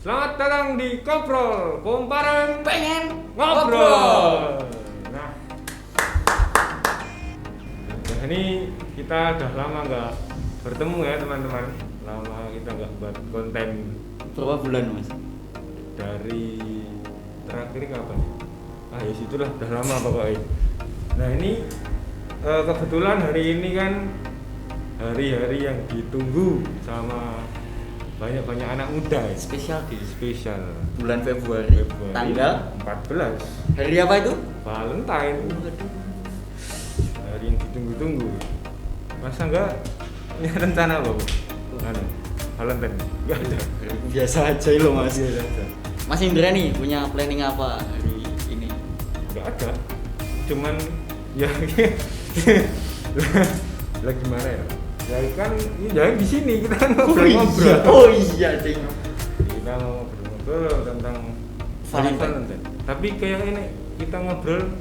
Selamat datang di Koprol, Kumparan Pengen Ngobrol. Nah, ini kita udah lama nggak bertemu ya teman-teman. Lama kita nggak buat konten. Berapa bulan mas? Dari terakhir kapan? Ya situlah, udah lama pokoknya. Nah ini kebetulan hari ini kan hari-hari yang ditunggu sama banyak anak muda ya. Spesial Bulan Februari. Tanggal 14 hari apa itu? Valentine. Hari yang ditunggu-tunggu. Masa enggak punya rencana apa, Bu? Valentine? Enggak ada. Biasa aja lo mas. Biasa aja. Mas Indra nih punya planning apa hari ini? Enggak ada. Cuman ya lah gimana ya? Ya kan ya di sini kita ngobrol-ngobrol. Oh iya ding. Kita ngobrol-ngobrol tentang Valentine. Tapi kayak ini kita ngobrol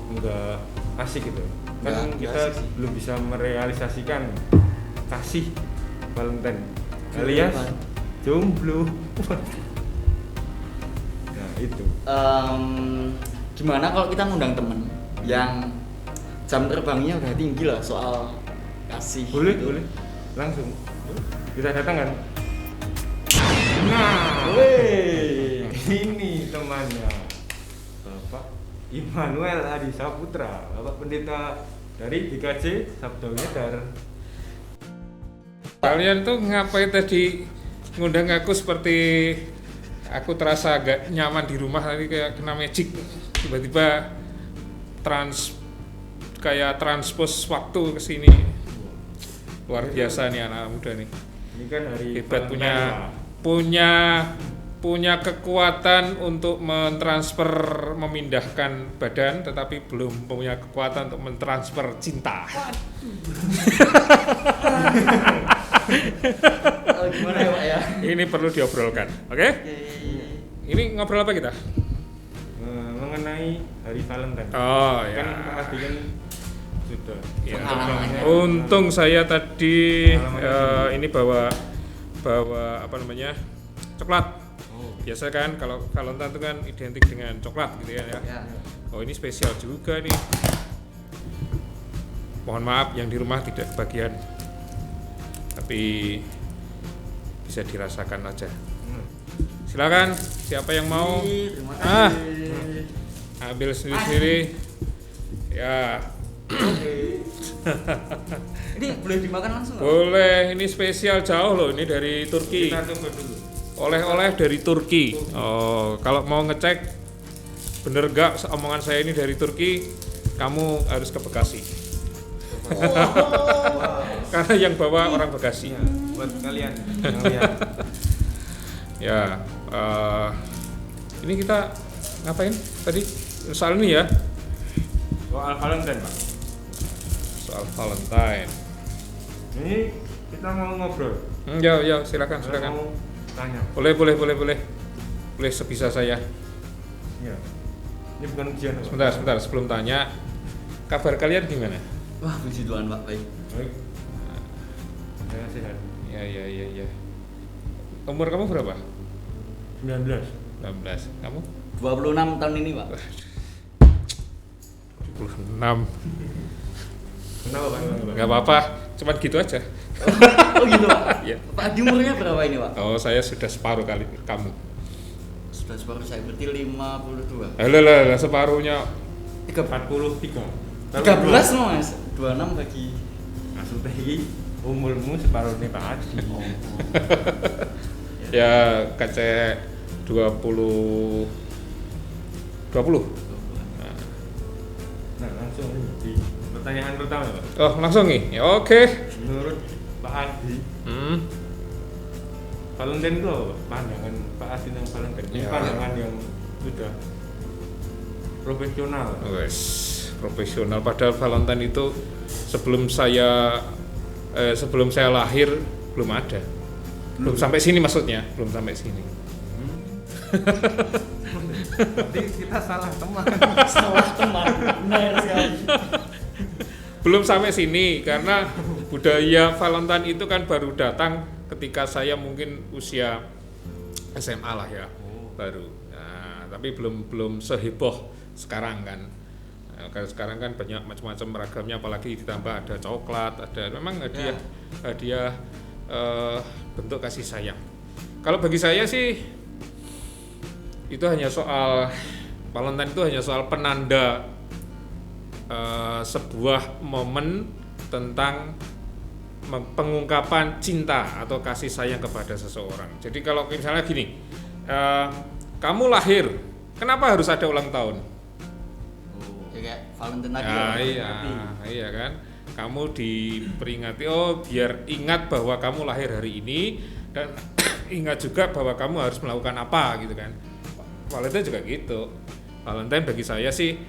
enggak asik gitu. Kan Nggak kita asik sih. belum bisa merealisasikan kasih Valentine alias jomblo. Nah, itu. Gimana kalau kita ngundang temen yang jam terbangnya udah tinggi lah soal kasih Boleh, gitu. boleh. Langsung. Kita datang kan? Nah, Wey. ini temannya Bapak Immanuel Adi Saputra, Bapak Pendeta dari GKJ Sabda Ngedar. Kalian tuh ngapain tadi ngundang aku seperti aku terasa agak nyaman di rumah tadi kayak kena magic tiba-tiba kayak transpose waktu ke sini. Luar biasa nih anak muda nih. Ini kan hari Hebat Valentine. punya kekuatan untuk mentransfer memindahkan badan tetapi belum punya kekuatan untuk mentransfer cinta. Gimana ya Pak ya? Ini perlu diobrolkan, oke? Ini ngobrol apa kita? Mengenai hari Valentine. Oh Kan ya. tadi kan sudah. Ya. Pengalamannya. Untung saya tadi Pengalamannya. ini bawa apa namanya coklat. Oh. Biasa kan kalau Valentine itu kan identik dengan coklat gitu kan ya. Ya. Oh ini spesial juga nih. Mohon maaf yang di rumah tidak kebagian, tapi bisa dirasakan aja. Silakan siapa yang mau Terima Ah. kasih. ambil sendiri-sendiri. Ya. Ini boleh dimakan langsung nggak? Boleh, ini spesial jauh loh, ini dari Turki. Kita coba dulu. Oleh-oleh dari Turki. Oh, kalau mau ngecek bener gak omongan saya ini dari Turki, kamu harus ke Bekasi. Karena yang bawa orang Bekasi. Ya, buat kalian yang lihat. Ya, ini kita ngapain tadi? Soal ini ya, Soal Valentine, Pak. soal Valentine. Ini kita mau ngobrol. Ya, silakan. Mau tanya. Boleh. Boleh sebisa saya. Ya. Ini bukan ujian, Pak. Sebentar, sebelum tanya, kabar kalian gimana? Wah puji Tuhan Pak, baik. Baik. Saya sehat. Ya. Umur kamu berapa? 19. 16. Kamu? 26 tahun ini Pak. 26. Kenapa, Pak? Enggak apa-apa, cuman gitu aja. Oh gitu Pak. Ya. Pak Adi umurnya berapa ini Pak? Oh, saya sudah separuh kali kamu. Sudah separuh saya berarti 52. Lah, separuhnya 43. 13 loh Mas. 26 bagi. Maksudnya ini umurmu separuhnya Pak Adi. ya kace 20. Nah, langsung di pertanyaan pertama, Pak. Oh, langsung nih. Ya, oke. Menurut Pak Adi, Hmm. Valentine itu apa, Pak? Pandangan Pak Adi tentang Valentine. Ini Ya. pandangan yang sudah profesional. Wes, profesional. Padahal Valentine itu sebelum saya lahir belum ada. Belum sampai sini maksudnya, belum sampai sini. Berarti kita salah teman. Salah teman. Benar sekali. Belum sampai sini karena budaya Valentine itu kan baru datang ketika saya mungkin usia SMA lah ya, Oh. baru. Nah, tapi belum seheboh sekarang kan. Nah, kalau sekarang kan banyak macam-macam ragamnya, apalagi ditambah ada coklat, ada memang hadiah bentuk kasih sayang. Kalau bagi saya sih itu hanya soal Valentine, itu hanya soal penanda sebuah momen tentang pengungkapan cinta atau kasih sayang kepada seseorang. Jadi kalau misalnya gini, kamu lahir, kenapa harus ada ulang tahun? Ya kayak Valentine tadi. Iya kan. Kamu diperingati, oh biar ingat bahwa kamu lahir hari ini dan ingat juga bahwa kamu harus melakukan apa gitu kan. Valentine juga gitu. Valentine bagi saya sih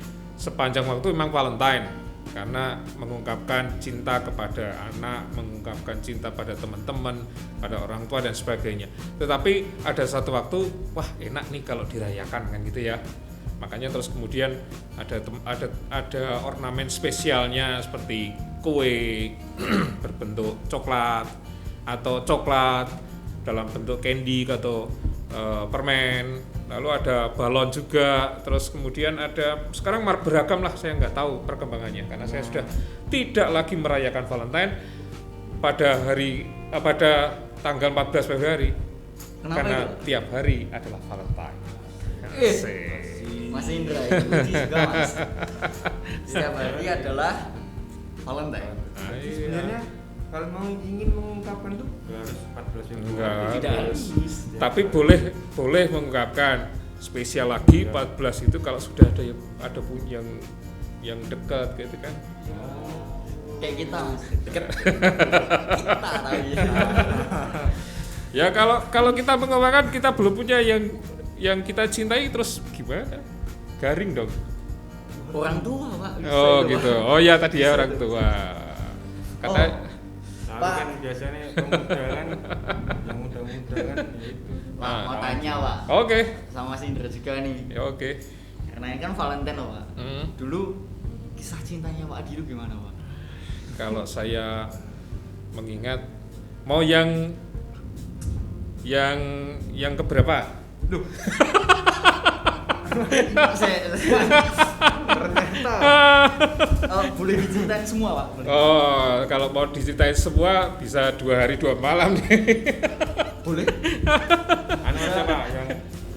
sepanjang waktu memang Valentine, karena mengungkapkan cinta kepada anak, mengungkapkan cinta pada teman-teman, pada orang tua dan sebagainya. Tetapi ada satu waktu, wah enak nih kalau dirayakan kan gitu ya. Makanya terus kemudian ada ornamen spesialnya seperti kue berbentuk coklat atau coklat dalam bentuk candy atau permen. Lalu ada balon juga. Terus kemudian ada sekarang beragam lah, saya nggak tahu perkembangannya karena saya sudah tidak lagi merayakan Valentine pada tanggal 14 Februari. Kenapa Karena itu? tiap hari adalah Valentine. Asik. Mas Indra itu juga Mas. Setiap hari adalah Valentine. Berarti Iya. sebenarnya kalau mau ingin mengungkapkan tuh nggak harus 14 Februari. Enggak Tidak harus. harus. Tapi boleh mengungkapkan spesial lagi 14 itu kalau sudah ada pun yang dekat gitu kan. Kayak kita Mas. Deket. Kita tapi. Ya kalau kita mengungkapkan kita belum punya yang kita cintai, terus gimana? Garing dong. Orang tua Pak. Oh gitu. Oh ya tadi ya orang tua. Kata Tapi Pak. kan biasanya pemuda kan yang muda-muda kan ya itu. Pak, mau tanya Pak. Oke. Sama Mas Indra juga nih. Ya oke. Karena ini kan Valentine loh Pak. Hmm. Dulu kisah cintanya Pak Adi itu gimana Pak? Kalau saya mengingat mau yang keberapa? Loh, Ternyata boleh diceritain semua Pak. Boleh. Oh, kalau mau diceritain semua bisa 2 hari 2 malam nih. Boleh. anu aja Pak yang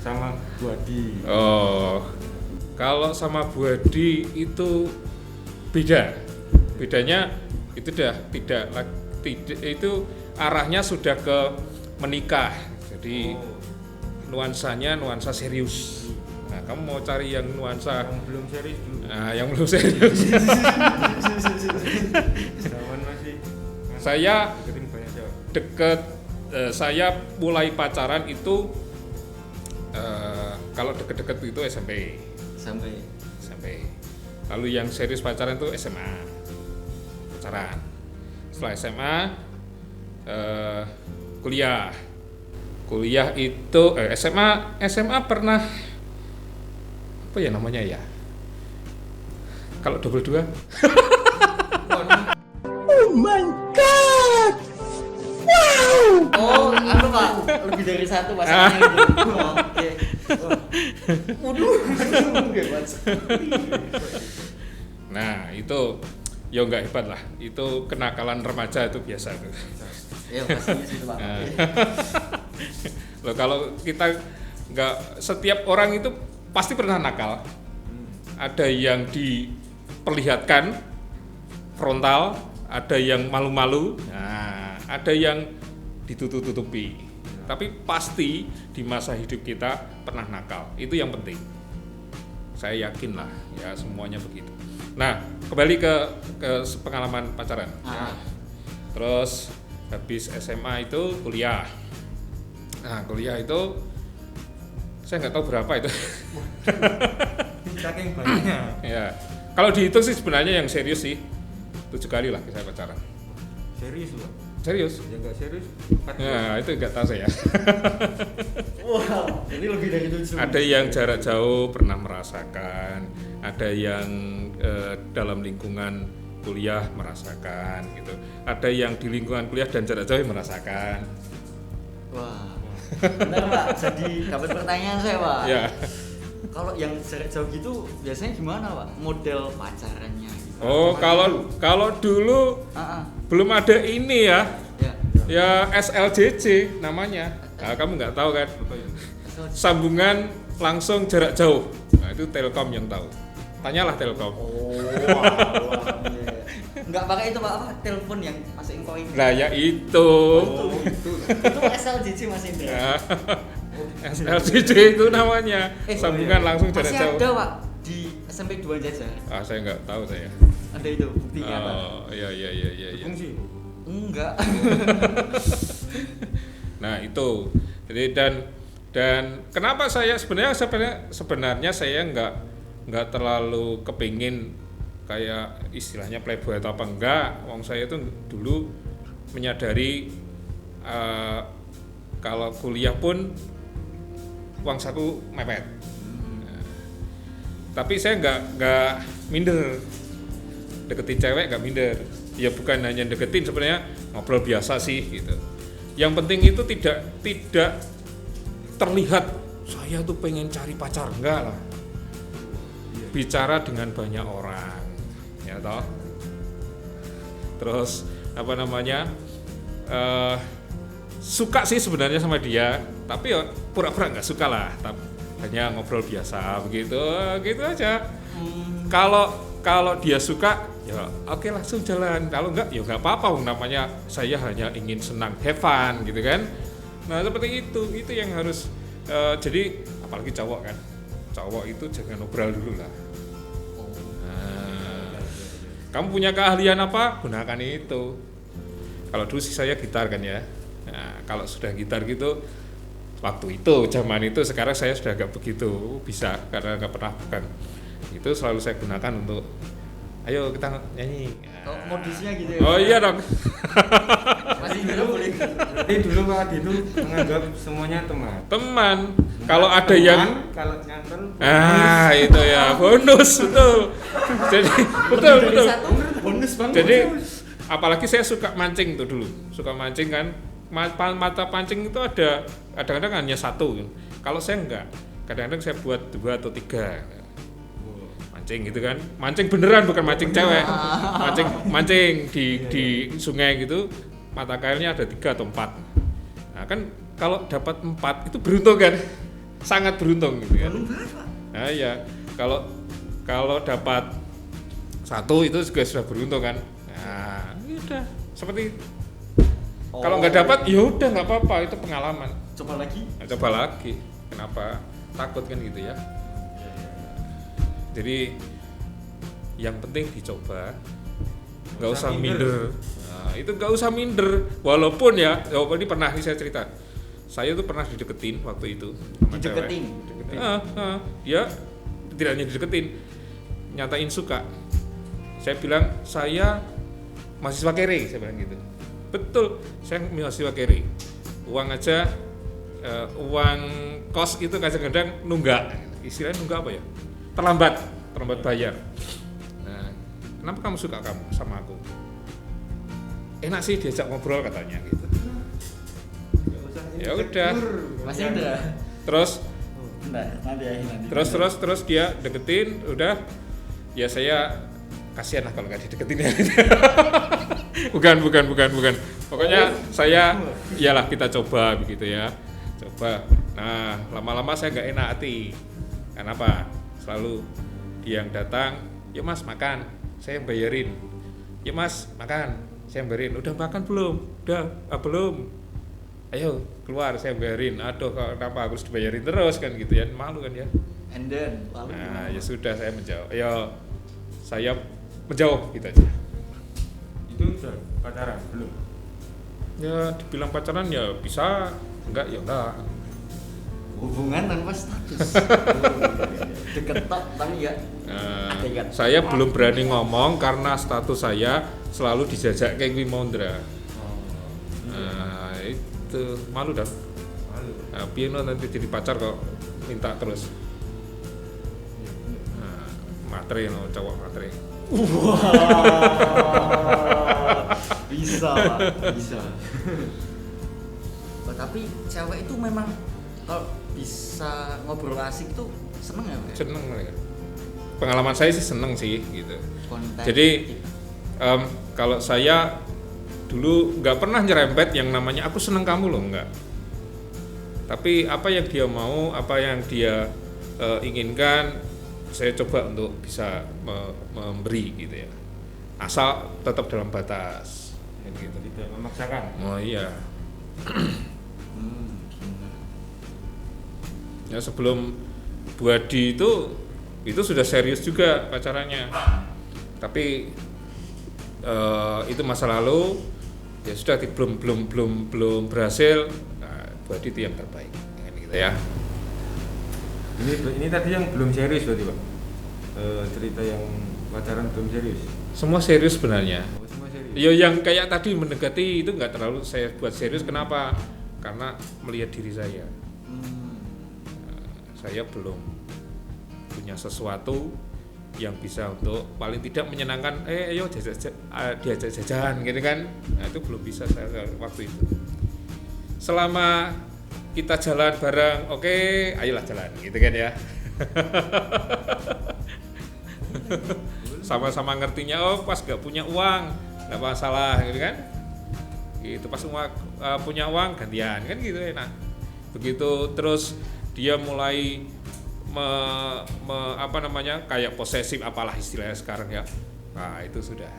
sama Bu Adi. Oh, kalau sama Bu Adi itu beda. Bedanya itu tidak itu arahnya sudah ke menikah. Jadi nuansanya nuansa serius. Nah, kamu mau cari yang nuansa Yang belum serius dulu. yang belum serius. Zaman masih Saya deketin banyak cewek. deket saya mulai pacaran itu kalau deket-deket itu SMP. Lalu yang serius pacaran itu SMA. Pacaran. Setelah SMA kuliah itu SMA pernah apa ya namanya ya? Kalau double 2? Oh, anu Pak, lebih dari satu pasangan itu. Oke. Waduh, hebat sekali. Nah, itu ya nggak hebat lah. Itu kenakalan remaja itu biasa tuh. Ya pastinya situ Pak. Nah. Loh, kalau kita nggak, setiap orang itu pasti pernah nakal. Ada yang diperlihatkan frontal, ada yang malu-malu, nah, ada yang ditutup-tutupi. Tapi pasti di masa hidup kita pernah nakal. Itu yang penting. Saya yakin lah, ya semuanya begitu. Nah, kembali ke pengalaman pacaran. Terus habis SMA itu kuliah. Nah, kuliah itu saya nggak tahu berapa itu. Saking banyak. Ya, kalau dihitung sih sebenarnya yang serius sih 7 kali lah saya pacaran. Serius Pak. Serius? Ya nggak serius. 14. Ya, itu nggak tahu saya. Wow, ini lebih dari 7. Ada yang jarak jauh pernah merasakan, ada yang dalam lingkungan kuliah merasakan gitu. Ada yang di lingkungan kuliah dan jarak jauh merasakan. Wah. Benar Pak, jadi dapat pertanyaan saya Pak. Ya. Kalau yang jarak jauh gitu biasanya gimana Pak? Model pacarannya gitu. Oh, kalau dulu belum ada ini ya. Ya. Ya SLJJ namanya. Nah, kamu nggak tahu kan? Sambungan langsung jarak jauh. Nah, itu Telkom yang tahu. Tanyalah Telkom. Oh, nggak pakai itu Pak, apa? Telepon yang masukin koin. Nah, ya itu. Itu SLJJ Mas Indra. Ya. SLJJ itu namanya. Sambungan langsung jarak masih jauh. ada Pak di SMP 2 Jajah. Ah, saya nggak tahu saya. Ada itu buktinya Pak. Oh, iya. Fungsi. Enggak. Nah, itu. Jadi dan kenapa saya sebenarnya saya nggak terlalu kepingin kayak istilahnya playboy atau apa enggak. Wong saya itu dulu menyadari kalau kuliah pun uang saku mepet. Nah, tapi saya nggak minder deketin cewek, nggak minder. Ya bukan hanya deketin, sebenarnya ngobrol biasa sih gitu. Yang penting itu tidak terlihat saya tuh pengen cari pacar, enggak lah. Bicara dengan banyak orang, ya toh. Terus apa namanya? Suka sih sebenarnya sama dia, tapi ya pura-pura nggak suka lah. Hanya ngobrol biasa begitu, gitu aja. Kalau dia suka, ya oke langsung jalan. Kalau enggak, ya nggak apa-apa. Namanya saya hanya ingin senang, have fun, gitu kan. Nah seperti itu yang harus. Jadi apalagi cowok kan, cowok itu jangan ngobrol dulu lah. Kamu punya keahlian apa? Gunakan itu. Kalau dulu sih saya gitar kan ya. Nah, kalau sudah gitar gitu, waktu itu zaman itu, sekarang saya sudah agak begitu bisa karena nggak pernah bukan. Itu selalu saya gunakan untuk ayo kita nyanyi. Oh, modusnya gitu ya. Oh iya dong. Masih belum boleh. Jadi dulu Pak Adi itu menganggap semuanya teman. Teman. Kalau ada Teman, yang kalau nyantol itu ya bonus betul. Jadi betul. Satu bonus banget. Jadi apalagi saya suka mancing tuh dulu. Suka mancing kan. Mata pancing itu ada kadang-kadang hanya satu. Kalau saya enggak. Kadang-kadang saya buat 2 atau 3. Mancing gitu kan, mancing beneran bukan mancing cewek, mancing di sungai gitu, mata kailnya ada 3 atau 4. Nah kan kalau dapat 4 itu beruntung kan, sangat beruntung gitu kan. Nah ya kalau dapat 1 itu juga sudah beruntung kan. Nah udah seperti kalau nggak dapat ya udah nggak apa-apa, itu pengalaman. Coba lagi. Nah, coba lagi, kenapa takut kan gitu ya. Jadi yang penting dicoba, nggak usah minder. Nah, itu nggak usah minder. Walaupun ini pernah nih saya cerita. Saya tuh pernah dideketin waktu itu sama Dideketin. Ya tidak hanya dideketin, nyatain suka. Saya bilang saya mahasiswa kere, saya bilang gitu. Betul, saya mahasiswa kere. Uang aja, uang kos itu kadang-kadang nunggak. Istilahnya nunggak apa ya? Terlambat bayar. Nah, kenapa kamu suka sama aku? Enak sih diajak ngobrol katanya gitu. Ya udah. Masih ada. Terus nanti. terus dia deketin, udah. Ya saya kasihan lah kalau nggak dideketin ya. bukan. Pokoknya saya iyalah kita coba begitu ya. Coba. Nah, lama-lama saya nggak enak hati. Kenapa? Selalu dia yang datang, yuk mas makan, saya yang bayarin. Yuk mas makan, saya yang bayarin. Udah makan belum? Udah, belum. Ayo keluar, saya yang bayarin. Aduh, kenapa harus dibayarin terus kan gitu ya, malu kan ya. And then, lalu nah ya sudah saya menjauh. Saya menjauh gitu aja. itu sudah pacaran belum? Ya dibilang pacaran ya bisa, enggak ya enggak. Hubungan tanpa status. Deket tok tapi ya. Saya belum berani ngomong karena status saya selalu dijajak kayak Wi Mondra. Nah, itu malu dah. Nah, Pino nanti jadi pacar kok minta terus. Nah, matre no, cowok matre. Bisa, Pak. Bisa. Oh, tapi cewek itu memang kalau bisa ngobrol asik tuh seneng ya? Pak? Seneng mereka. Pengalaman saya sih seneng sih gitu. Konten. Jadi kalau saya dulu nggak pernah nyerempet yang namanya aku seneng kamu loh, nggak. Tapi apa yang dia mau, apa yang dia inginkan, saya coba untuk bisa memberi gitu ya. Asal tetap dalam batas. Gitu. Tidak memaksakan. Oh iya. Ya sebelum Bu Adi itu sudah serius juga pacarannya, tapi itu masa lalu, ya sudah belum berhasil. Nah, Bu Adi itu yang terbaik, gitu ya. Ini tadi yang belum serius berarti Pak. Cerita yang pacaran belum serius. Semua serius sebenarnya. Oh, semua serius. Ya yang kayak tadi mendekati itu nggak terlalu saya buat serius. Kenapa? Karena melihat diri saya. Saya belum punya sesuatu yang bisa untuk paling tidak menyenangkan, ayo diajak jajan gitu kan. Nah, itu belum bisa saya waktu itu. Selama kita jalan bareng, oke, ayolah jalan gitu kan ya. Sama-sama ngertinya, oh pas gak punya uang nggak masalah gitu kan. Gitu pas punya uang gantian kan gitu enak. Begitu terus dia mulai kayak posesif apalah istilahnya sekarang ya. Nah, itu sudah.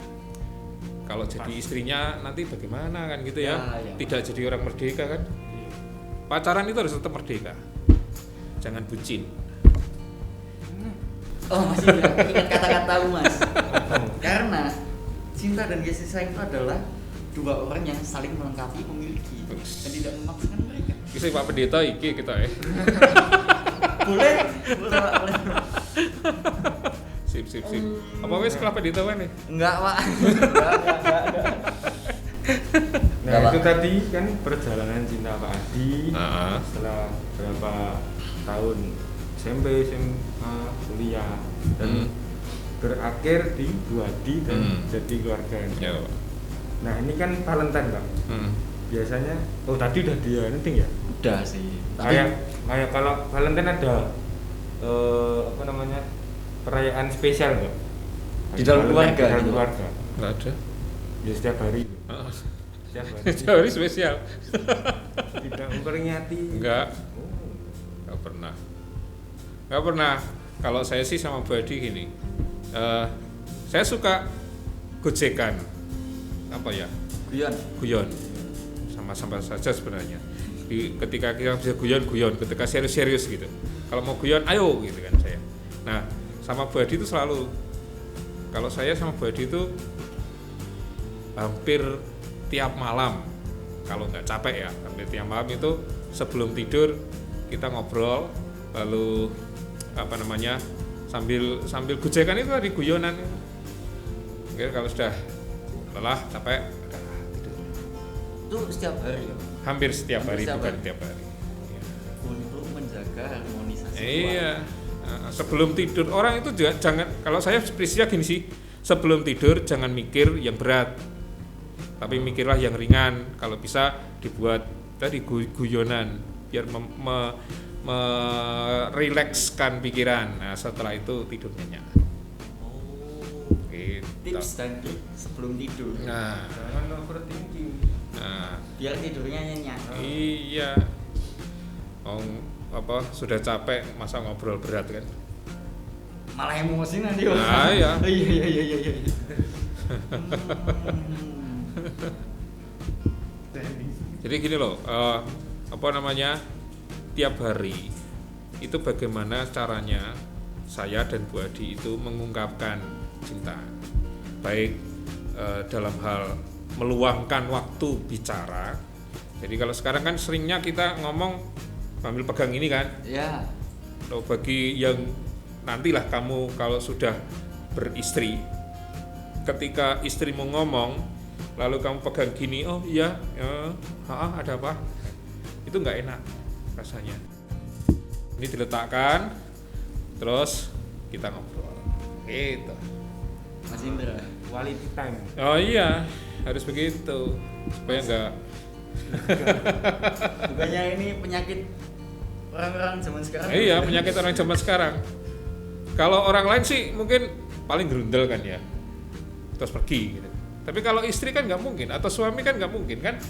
Kalau jadi istrinya nanti bagaimana kan gitu ya. Ya. Tidak jadi orang merdeka kan. Pacaran itu harus tetap merdeka. Jangan bucin. Oh, masih ingat kata-katamu Mas. Karena cinta dan kasih sayang itu adalah dua orang yang saling melengkapi, memiliki dan tidak memaksakan mereka. Kisah Pak Pendeta iki kita ya. Boleh. Sip. Apa wis kelapa Pendeta wae? Enggak, Pak. Nah, Enggak, itu Pak. tadi kan perjalanan cinta Pak Adi. Setelah berapa tahun SMP, SMA, kuliah dan berakhir di Bu Adi dan jadi keluarga. Ya. Nah, ini kan Valentine, Pak. Biasanya tadi udah dia nenting ya? Udah sih. Kayak kalau Valentine ada perayaan spesial nggak? Di dalam Valentine keluarga di dalam gitu. keluarga. Enggak ada. Ya setiap hari. Setiap hari. Hari spesial. Tidak memperingati. Enggak. Oh. Enggak pernah. Kalau saya sih sama Bu Adi gini. Saya suka gojekan. Apa ya? Guyon. Sama-sama saja sebenarnya. Ketika kita bisa guyon, ketika serius gitu. Kalau mau guyon, ayo gitu kan saya. Nah, sama Bu Adi itu selalu. Kalau saya sama Bu Adi itu hampir tiap malam. Kalau nggak capek ya, hampir tiap malam itu sebelum tidur kita ngobrol, lalu sambil gojekan itu tadi guyonan. Oke, kalau sudah lelah, capek, udah tidur. Itu setiap hari ya? Hampir setiap hari, Setiap bukan hari. tiap hari. Untuk menjaga harmonisasi Iya. Sebelum tidur orang itu juga jangan, kalau saya prinsipnya gini sih, sebelum tidur jangan mikir yang berat, tapi mikirlah yang ringan. Kalau bisa dibuat tadi guyonan biar merilekskan pikiran. Nah, setelah itu tidur nyenyak. Gitu. Tips dan trik sebelum tidur. Nah, Jangan overthinking. Biar tidurnya nyenyak. iya. Sudah capek masa ngobrol berat kan. Malah emosi nanti. Nah, iya. Iya. Jadi gini loh, tiap hari itu bagaimana caranya saya dan Bu Adi itu mengungkapkan cinta, baik dalam hal meluangkan waktu bicara. Jadi kalau sekarang kan seringnya kita ngomong sambil pegang ini kan. Ya. Loh, bagi yang nantilah kamu kalau sudah beristri, ketika istrimu ngomong lalu kamu pegang gini, oh iya, ada apa? Itu nggak enak rasanya. Ini diletakkan, terus kita ngobrol. Gitu. Mas Indra. Quality time. Oh iya, harus begitu supaya nggak Bukannya ini penyakit orang-orang zaman sekarang? Iya, penyakit orang zaman sekarang. Kalau orang lain sih mungkin paling gerundel kan ya, terus pergi gitu. Tapi kalau istri kan nggak mungkin, atau suami kan nggak mungkin kan,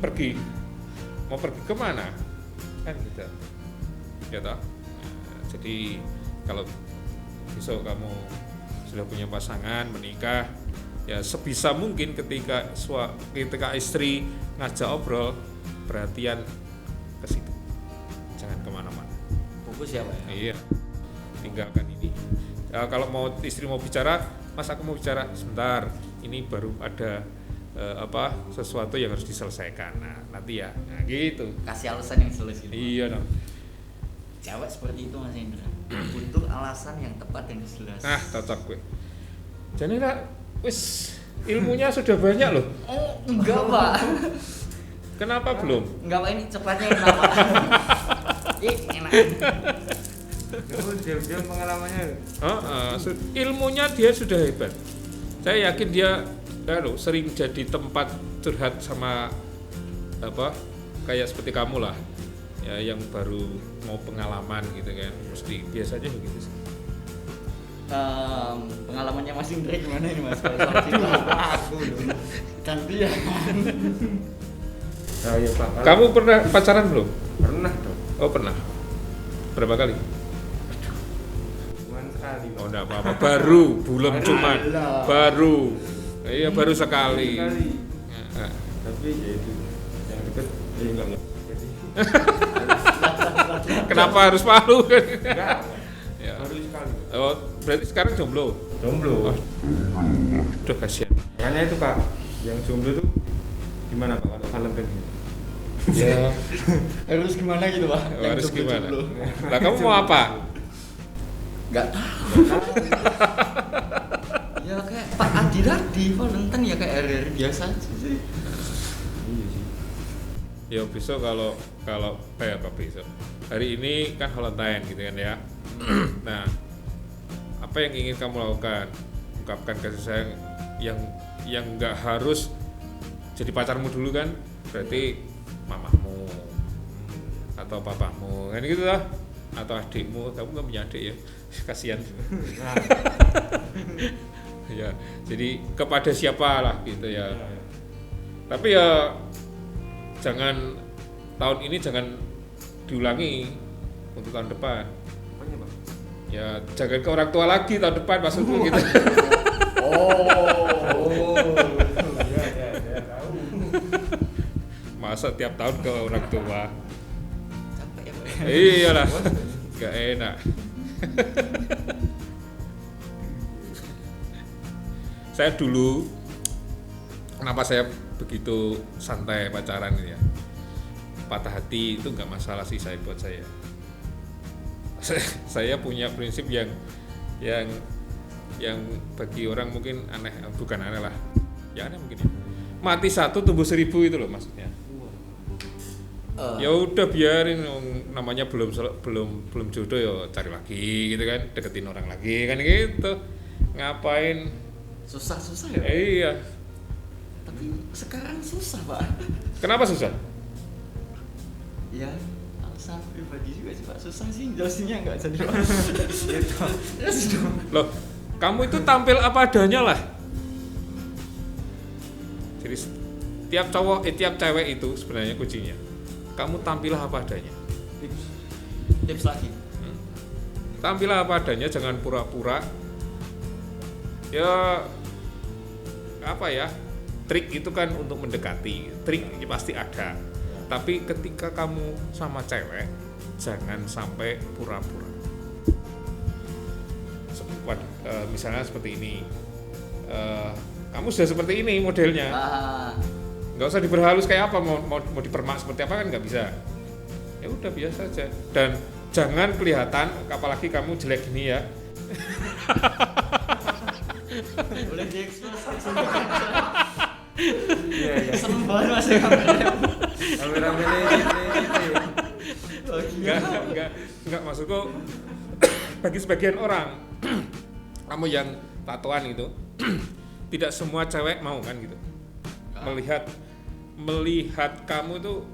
pergi. Mau pergi kemana? Kan gitu. Ya toh. Nah, jadi kalau besok kamu sudah punya pasangan, menikah, ya sebisa mungkin ketika istri ngajak obrol, perhatian ke situ, jangan kemana-mana. Fokus ya Pak ya? Iya, tinggalkan ini. Ya, kalau istri mau bicara, Mas aku mau bicara sebentar, ini baru ada sesuatu yang harus diselesaikan. Nah nanti ya, nah gitu. Kasih alasan yang jelas gitu. Iya dong. Cewek seperti itu Mas Indra, butuh alasan yang tepat dan jelas. Nah cocok gue. Jadi lah, wis ilmunya sudah banyak loh. Oh enggak Pak. Kenapa belum? Enggak Pak, ini cepatnya enak Pak. Enak. Dia pengalamannya. Ilmunya dia sudah hebat. Saya yakin dia sering jadi tempat curhat sama kayak seperti kamu lah. Ya yang baru mau pengalaman gitu kan. Mesti biasanya begitu sih. Pengalamannya Mas Indra gimana ini Mas? Kalau soal cinta aku loh. Gantian. Nah, ya, Pak. Kamu pernah pacaran belum? Pernah dong. Oh pernah. Berapa kali? Cuman sekali. Pak. Oh enggak apa-apa. Baru, belum cuman. Alah. Baru. Iya baru sekali. Sekali. Nah, Tapi ya itu yang deket enggak. Jadi kenapa harus malu? enggak. Ya. Baru sekali. Oh, berarti sekarang jomblo. Jomblo. Oh. Duh kasihan. Makanya itu Kak, yang jomblo tuh gimana Pak kalau Valentine ini? Ya, Harus gimana gitu Pak? Yang harus gimana? jomblo-jomblo. Lah kamu mau apa? Enggak tahu. Ya kayak Pak Adi tadi, Valentine ya kayak hari-hari biasa aja sih. Iya sih. Ya besok kalau apa besok? Hari ini kan Valentine gitu kan ya. Nah, apa yang ingin kamu lakukan? Ungkapkan kasih sayang yang nggak harus jadi pacarmu dulu kan? Berarti mamamu atau papamu kan gitu lah, atau adikmu. Kamu nggak punya adik ya? Kasihan. Nah, Ya, jadi kepada siapa lah gitu ya. iya. Tapi ya jangan tahun ini jangan diulangi untuk tahun depan. Apanya Pak? Ya jangan ke orang tua lagi tahun depan maksudku gitu. Oh. Ya, tahu. Masa tiap tahun ke orang tua? Capek ya Pak. Iyalah, nggak enak. Saya dulu, kenapa saya begitu santai pacaran ini ya? Patah hati itu nggak masalah sih buat saya. Saya punya prinsip yang bagi orang mungkin aneh, bukan aneh lah, ya aneh mungkin ya. Mati satu tumbuh 1000 itu loh maksudnya. Ya udah biarin, namanya belum jodoh ya cari lagi gitu kan, deketin orang lagi kan gitu. Ngapain? Susah ya Pak? Iya. Tapi sekarang susah Pak. Kenapa susah? Ya alasan pribadi juga sih Pak, susah sih jelasinnya nggak jadi Pak. Gitu. Loh, kamu itu tampil apa adanya lah. Jadi tiap cewek itu sebenarnya kuncinya. Kamu tampillah apa adanya. Tips lagi. Tampillah apa adanya, jangan pura-pura. Ya apa ya? Trik itu kan untuk mendekati. Trik pasti ada. Tapi ketika kamu sama cewek, jangan sampai pura-pura. Misalnya seperti ini, kamu sudah seperti ini modelnya, nggak usah diperhalus kayak apa, mau dipermak seperti apa kan nggak bisa. Ya udah biasa aja. Dan jangan kelihatan, apalagi kamu jelek gini ya. Boleh diekspos. Iya. Serem banget Mas ya kameranya. Kamera Enggak maksudku bagi sebagian orang kamu yang tatoan itu tidak semua cewek mau kan gitu melihat melihat kamu tuh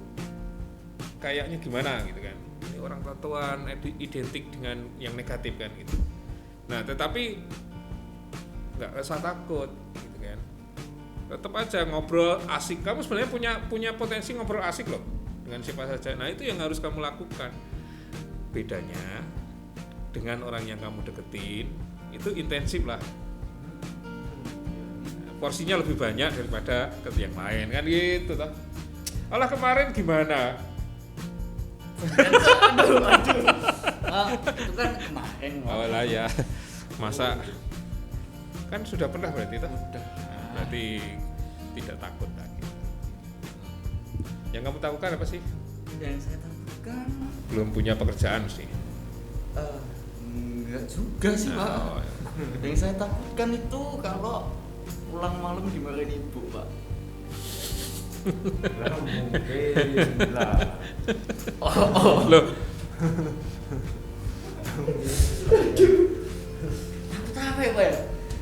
kayaknya gimana gitu kan. Ini orang tatoan identik dengan yang negatif kan gitu. Nah, tetapi nggak usah takut gitu kan. Tetap aja ngobrol asik. Kamu sebenarnya punya potensi ngobrol asik loh dengan siapa saja. Nah, itu yang harus kamu lakukan. Bedanya dengan orang yang kamu deketin itu intensif lah. Porsinya lebih banyak daripada ke yang lain kan gitu toh. Alah kemarin gimana? Aduh. Itu kan kemarin. Oh lah ya. Masa kan sudah pernah berarti toh? Udah. Nah, berarti tidak takut lagi. Yang kamu takutkan apa sih? Yang saya takutkan Belum punya pekerjaan sih. enggak juga sih, Pak. Oh, ya. Yang saya takutkan itu kalau pulang malam dimarahin ibu, Pak. Lah mungkin lah. Oh. Loh, Takut apa ya, Pak ya?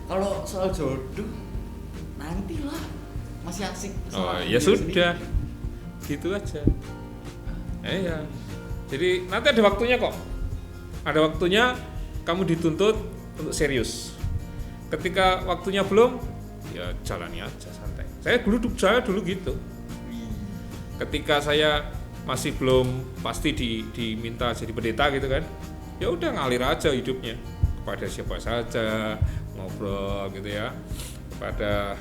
Kalau soal jodoh nantilah, masih asik. oh sama ya diri sudah. sendiri. Gitu aja. Ya. Jadi nanti ada waktunya kok. Ada waktunya kamu dituntut untuk serius. Ketika waktunya belum, ya jalani aja santai. Saya dulu gitu. Ketika saya masih belum pasti diminta jadi pendeta gitu kan, ya udah ngalir aja hidupnya kepada siapa saja, ngobrol gitu ya, kepada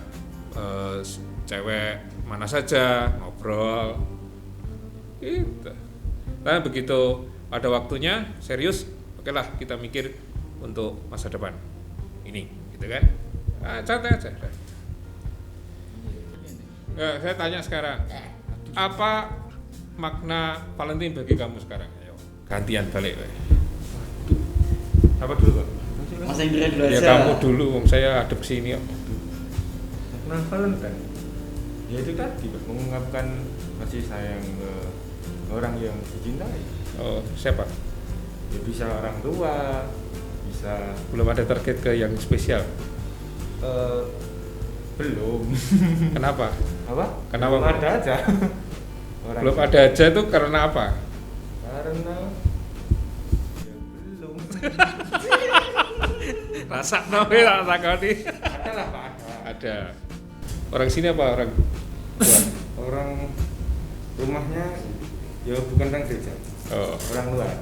cewek mana saja ngobrol gitu. Nah begitu ada waktunya serius, okelah kita mikir untuk masa depan ini gitu kan. Nah, santai aja. Nah, saya tanya sekarang, apa makna Valentine bagi kamu sekarang? Ayo, gantian balik. Apa dulu Pak? Mas Indra dulu Ya aja. kamu dulu, saya hadap sini kok. Makna Valentine ya itu tadi Pak, mengungkapkan kasih sayang ke orang yang dicintai. Oh, siapa? Ya bisa orang tua, bisa Belum ada target ke yang spesial. belum. Kenapa? Apa? Kenapa, Belum Pak? ada aja. Orang Belum yang- ada aja itu karena apa? Karena ya belum. Rasa nawe tak takoni. Ada lah Pak, ada. Ada. Orang sini apa orang luar? Orang rumahnya ya bukan orang gereja, Oh, orang luar.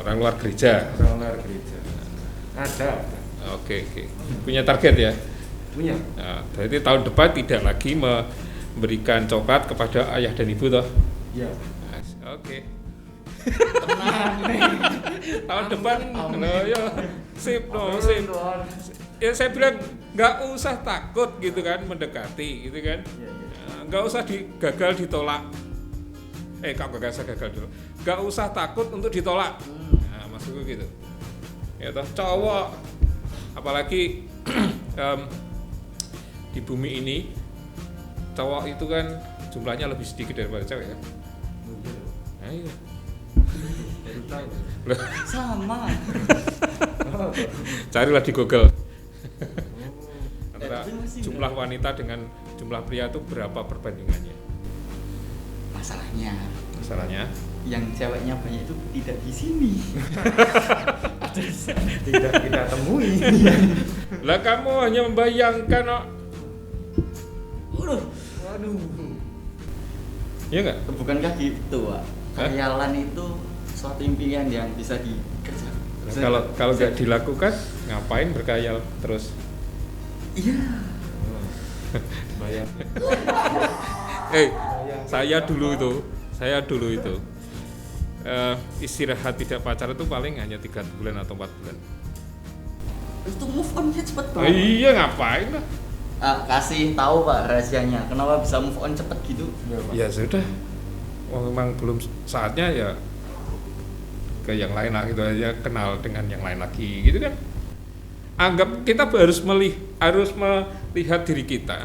orang luar gereja. Orang luar gereja. Ada. Oke. Punya target ya? Punya. Nah, berarti tahun depan tidak lagi memberikan coklat kepada ayah dan ibu toh? Ya. Oke. Tenang nih. Tahun depan Amin. loh ya. Sip. Ya saya bilang nggak usah takut gitu kan mendekati gitu kan. Iya. Nggak usah gagal ditolak. Kamu gak usah gagal dulu. Nggak usah takut untuk ditolak. Nah, maksudku gitu. Ya toh cowok apalagi di bumi ini cowok itu kan jumlahnya lebih sedikit daripada cewek kan. Nah, iya. Baru tahu. Loh, Sama. Oh. carilah di Google. Oh. Antara Tapi masih jumlah wanita dengan jumlah pria itu berapa perbandingannya? Masalahnya Yang ceweknya banyak itu tidak di sini. Tidak kita temui. lah kamu hanya membayangkan kok. Waduh. Iya nggak? Bukankah gitu, Pak? Khayalan itu suatu impian yang bisa dikerjakan. Nah, kalau nggak dilakukan ngapain berkhayal terus? Iya. Bayang. Saya dulu itu istirahat tidak pacaran itu paling hanya 3 bulan atau 4 bulan. Itu move on-nya cepet Oh, banget. iya ngapain lah? Kasih tahu Pak rahasianya. Kenapa bisa move on cepet gitu? Ya sudah, memang belum saatnya ya ke yang lain lah gitu aja, kenal dengan yang lain lagi gitu kan. Anggap kita harus melihat diri kita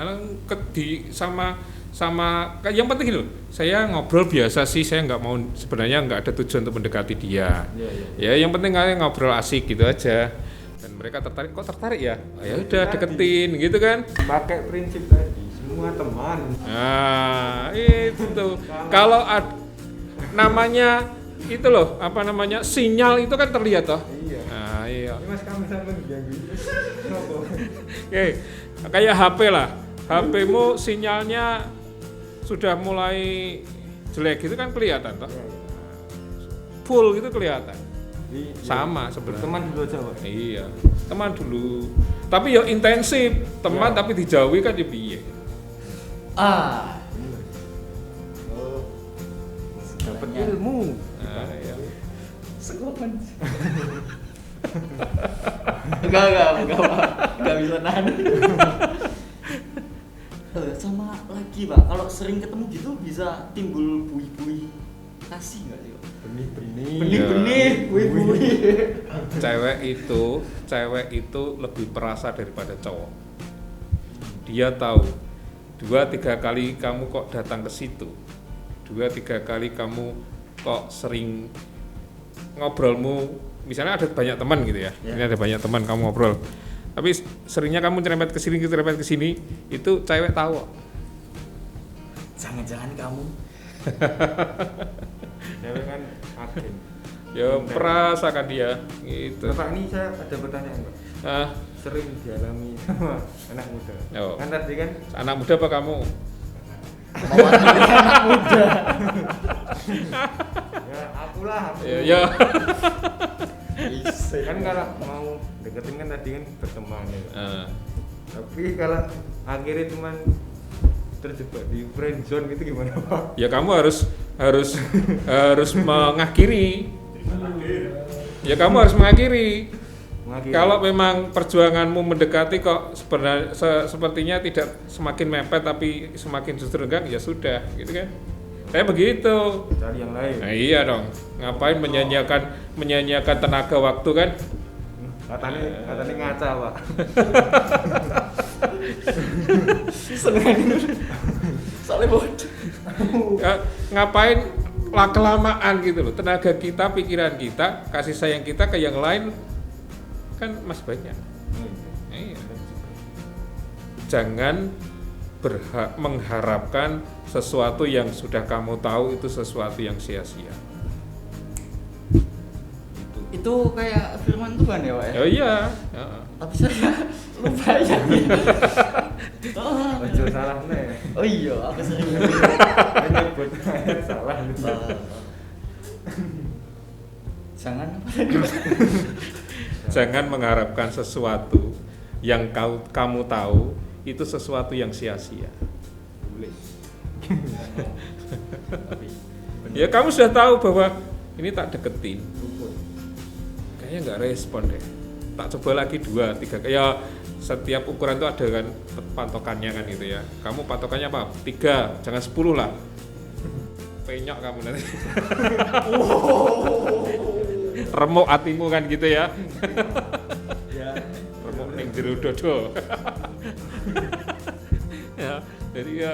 sama yang penting gitu. Saya ngobrol biasa sih, saya nggak mau sebenarnya nggak ada tujuan untuk mendekati dia. Ya yang penting kalian ngobrol asik gitu aja. Dan mereka tertarik ya? Oh, ya udah deketin gitu kan. Pakai prinsip tadi, semua semua teman. Nah, itu. Kalau namanya itu loh, apa namanya? Sinyal itu kan terlihat toh. Iya. Nah, iya. Ini Mas kami sampai diganggu. Oke, kayak HP lah. HP-mu sinyalnya sudah mulai jelek gitu kan kelihatan toh. Full gitu kelihatan. Sama sebenarnya. Teman dulu aja, Pak. Iya, teman dulu. Tapi ya intensif, teman tapi dijauhi kan ya piye. Ah. Oh. Dapat Istilahnya ilmu. Nah, iya. sekolah. Enggak bisa nahan. Sama lagi Pak, kalau sering ketemu gitu bisa timbul bui-bui kasih nggak sih Pak? Benih-benih. Benih-benih, bui-bui. Cewek itu lebih perasa daripada cowok. Dia tahu 2-3 kali kamu kok datang ke situ, 2-3 kali kamu kok sering ngobrolmu, misalnya ada banyak teman gitu ya, ini ada banyak teman kamu ngobrol, tapi seringnya kamu nyerempet ke sini, itu cewek tahu. Jangan-jangan kamu Cewek kan agen. Ya perasa kan dia gitu. Bapak, ini saya ada pertanyaan, Pak. Ah, Sering dialami sama anak muda. Oh. Kan tadi kan anak muda apa kamu? mewakili anak muda. ya akulah aku. Ya. Kan kalau mau deketin kan tadi kan berteman ya. Ah. Tapi kalau akhirnya teman terjebak di friend zone gitu gimana, Pak? Ya kamu harus mengakhiri. Ya kamu harus mengakhiri. Kalau memang perjuanganmu mendekati kok sebenarnya sepertinya tidak semakin mepet tapi semakin justru enggak, ya sudah, gitu kan? Kayak begitu. Cari yang lain. Nah, iya dong. Ngapain menyanyiakan tenaga waktu kan? Katanya ngaca, Pak. Soalnya bodoh. Ngapain kelamaan gitu loh. Tenaga kita, pikiran kita, kasih sayang kita ke yang lain kan masih banyak. Iya. Jangan mengharapkan sesuatu yang sudah kamu tahu itu sesuatu yang sia-sia. Itu kayak firman Tuhan ya Pak ya? Oh iya. Tapi saya lupa ya. Ojo salah nih. Oh iya, aku sering Menyebut ayat salah. Jangan Jangan mengharapkan sesuatu yang kamu tahu itu sesuatu yang sia-sia. Ya kamu sudah tahu bahwa ini tak deketin, kayaknya nggak respon deh. Tak coba lagi 2-3, ya setiap ukuran itu ada kan patokannya kan gitu ya. Kamu patokannya apa? 3, jangan 10 lah. Penyok kamu nanti. Remuk hatimu kan gitu ya. Remuk ning jero dodo. Ya, jadi ya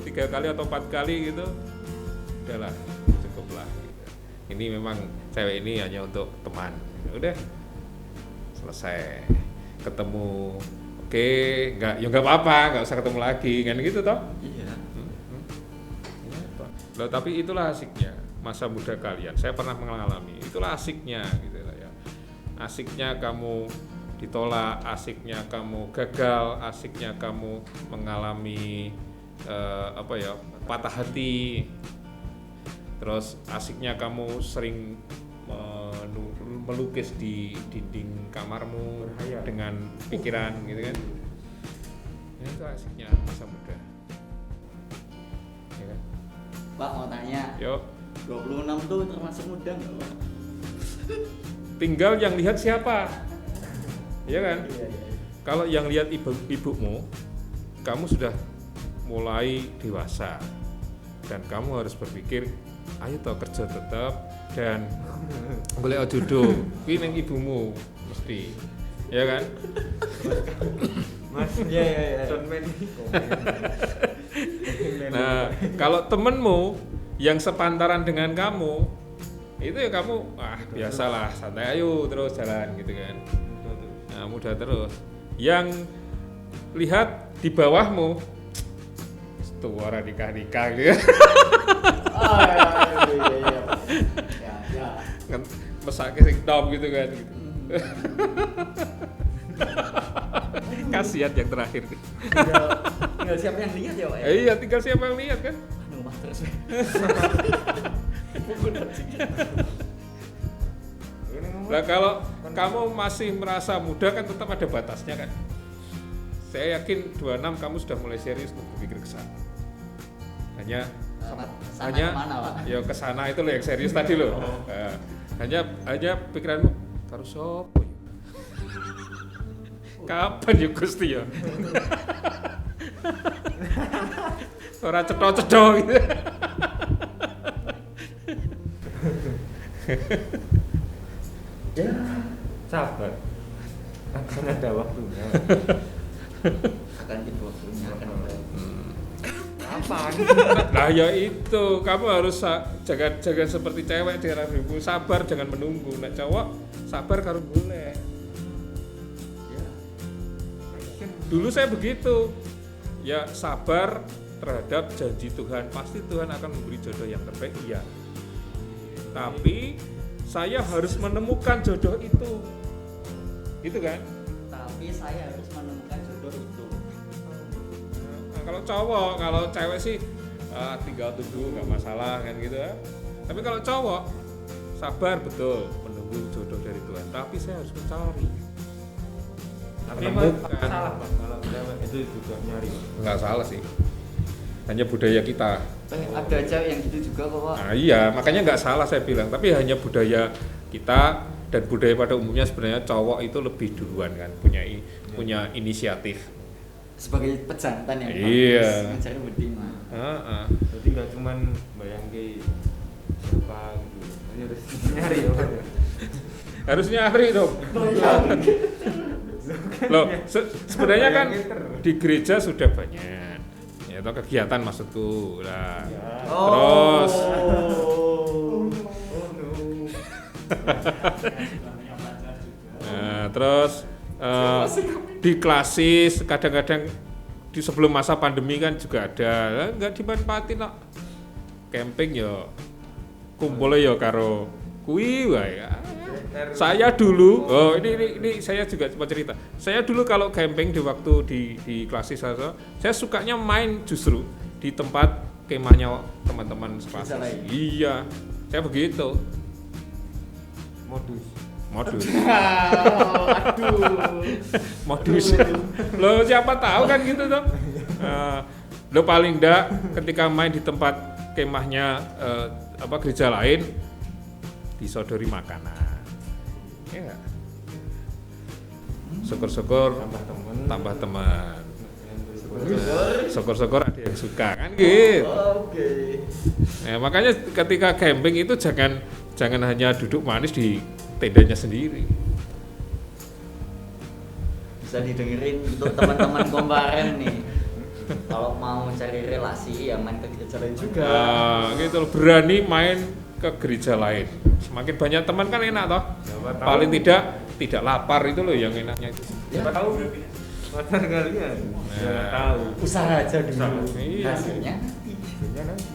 3 kali atau 4 kali gitu. Udahlah, cukup lah gitu. Ini memang cewek ini hanya untuk teman. Udah. Selesai. Ketemu. Oke, enggak apa-apa, enggak usah ketemu lagi kan gitu toh. Iya. Loh, tapi itulah asiknya masa muda kalian. Saya pernah mengalami. Itulah asiknya gitu ya. Asiknya kamu ditolak, asiknya kamu gagal, asiknya kamu mengalami patah hati. Terus asiknya kamu sering melukis di dinding kamarmu dengan pikiran gitu kan. Ini itu asiknya masa muda. Ya kan? Pak mau tanya. Yuk. 26 tuh termasuk muda nggak Pak? Tinggal yang lihat siapa, iya kan? Iya. Kalau yang lihat ibumu, kamu sudah mulai dewasa dan kamu harus berpikir, ayo toh kerja tetap dan boleh jodoh, kuwi ning ibumu mesti, ya kan? Mas, Iya. Nah, kalau temenmu yang sepantaran dengan kamu, itu ya kamu, biasalah, santai ayo terus jalan gitu kan. Nah, mudah terus. Yang lihat di bawahmu, tua orang nikah gitu. Iya. Ya. Kan mesake sing top gitu kan gitu. Kasihan yang terakhir. Tinggal siapa yang lihat ya, Pak? Iya, tinggal siapa yang lihat kan. Aduh, mah terus. Nah kalau kamu masih merasa muda kan tetap ada batasnya kan. Saya yakin 26 kamu sudah mulai serius untuk berpikir ke sana. Hanya Kemana, Pak? ya ke sana itu loh yang serius tadi loh. Nah, hanya pikiranmu karo sopo ya? Kapan ya Gusti ya? Ora cetho-cetho gitu. Ya, sabar. Akan ada waktunya. Akan tiba waktunya akan Kapan? Nah ya itu, kamu harus jangan seperti cewek dengan ibu, sabar jangan menunggu. Nek cowok sabar karo golek. ya. Dulu saya begitu. Ya sabar terhadap janji Tuhan, pasti Tuhan akan memberi jodoh yang terbaik, iya. Tapi saya harus menemukan jodoh itu. Gitu kan? Tapi saya harus menemukan jodoh itu. Nah, kalau cowok, kalau cewek sih tinggal tunggu nggak masalah kan gitu ya. Tapi kalau cowok sabar betul menunggu jodoh dari Tuhan. Tapi saya harus mencari. Tapi Menemukan. salah Pak kalau cewek itu juga nyari. Nggak salah sih. Hanya budaya kita. Ada cewek yang gitu juga kok, Pak. Nah, iya, makanya nggak salah saya bilang. Tapi hanya budaya kita dan budaya pada umumnya sebenarnya cowok itu lebih duluan kan punya inisiatif. Sebagai pejantan yang Iya. bagus mencari betina. Jadi nggak cuman bayangke siapa gitu. Jadi harus nyari ya Pak. Harus nyari dong. Loh, sebenarnya kan di gereja sudah banyak. Ya, atau kegiatan maksudku. Nah, terus nah, terus di klasis kadang-kadang di sebelum masa pandemi kan juga ada, nggak dimanfaatin kok. Camping ya kumpulnya ya karo kui wae. Saya dulu, ini saya juga mau cerita. Saya dulu kalau camping di waktu di klasis saya sukanya main justru di tempat kemahnya teman-teman sekelas. Iya, saya begitu. Modus. Modus. Lo siapa tahu kan gitu toh. Lo paling enggak ketika main di tempat kemahnya gereja lain disodori makanan. Ya enggak? Syukur-syukur tambah teman. Syukur-syukur ada yang suka kan gitu. Oke. Nah, makanya ketika camping itu jangan hanya duduk manis di tendanya sendiri. Bisa didengerin untuk teman-teman komparen nih. Kalau mau cari relasi ya main ke gereja lain juga. Gitu loh, berani main ke gereja lain. Semakin banyak teman kan enak toh. Paling tidak lapar itu loh yang enaknya itu. Siapa tahu pacar kalian. Siapa tahu. Usaha aja dulu. Iya. Hasilnya Hasilnya nanti.